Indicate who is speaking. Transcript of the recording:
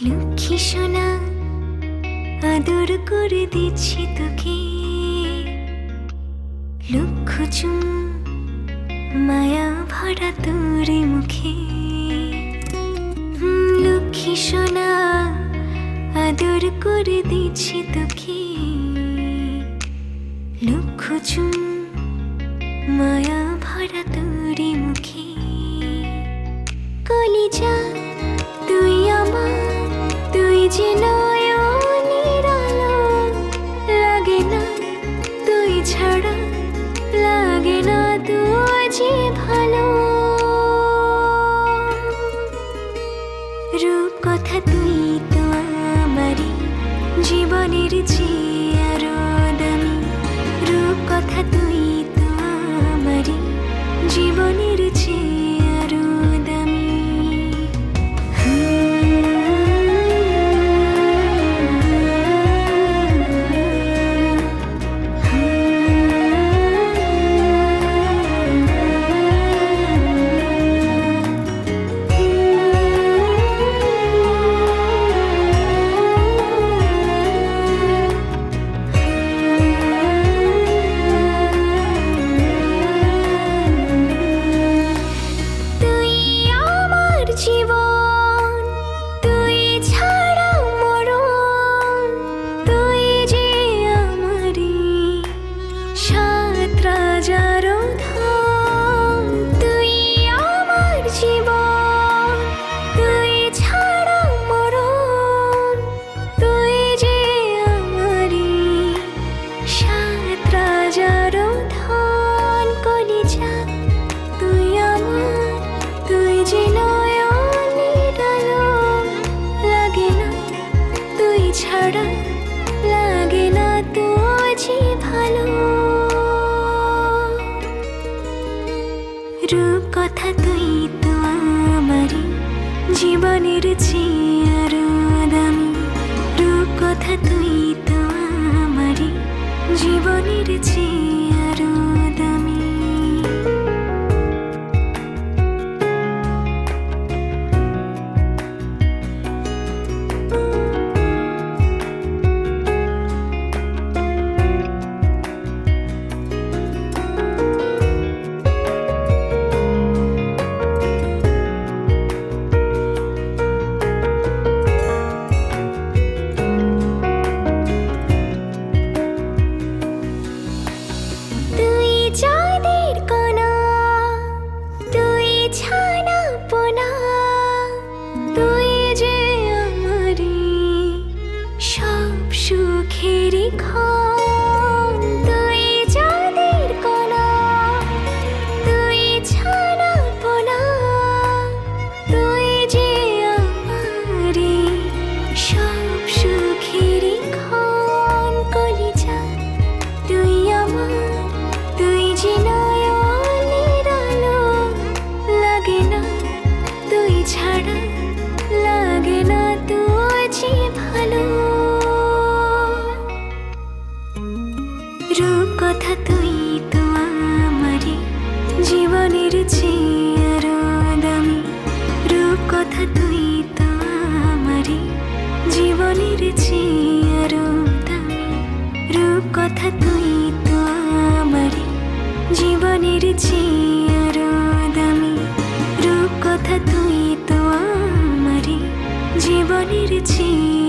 Speaker 1: লক্ষ্মী সোনা আদর করে দিচ্ছি তোকে, লক্ষ চুম মায়া ভরা তোর মুখে। লক্ষ্মী সোনা আদর করে দিচ্ছি তোকে, লক্ষ চুম মায়া ভরা তোর মুখে। কলিজা তুই আমার, তুই যে নয়নের আলো, লাগে না তুই ছাড়া, লাগে না তুই যে ভালো। রূপ কথা তুই তো আমারই জীবনের চেয়ে আরো দামি, রূপ কথা তুই তো আমারই জীবনের চেয়ে আরো দামি। জীবন তুই ছাড়া মরণ, তুই যে আমারি সাত রাজার ধন। তুই আমার জীবন তুই ছাড়া মরণ, তুই যে আমারি সাত রাজার ধন। কলিজা তুই আমার, তুই যে ছাড়া, লাগে না তোর যে ভালো। রূপ কথা তুই তো আমারই জীবনের চেয়ে আরো দামি, রূপ কথা তুই তো আমারই জীবনের চেয়ে আরো দামি। চাঁদের কণা তুই ছানা পোনা, তুই যে আমারি সব সুখের ক্ষণ। তুই চাঁদের কণা তুই ছানা পোনা, তুই যে আমারি সব সুখের ক্ষণ। কলিজা তুই আমার, তুই যে নয়নের আলো, লাগে না তুই ছাড়া, লাগে না তুই যে ভালো। রূপ কথা তুই তো আমারই জীবনের চেয়ে আরো দামি, রূপ কথা তুই তো আমারই জীবনের চেয়ে আরো দামি, রূপ কথা তুই তো আমারই জীবনের চেয়ে আরো দামি, রূপ কথা তুই তো আমারই জীবনের চেয়ে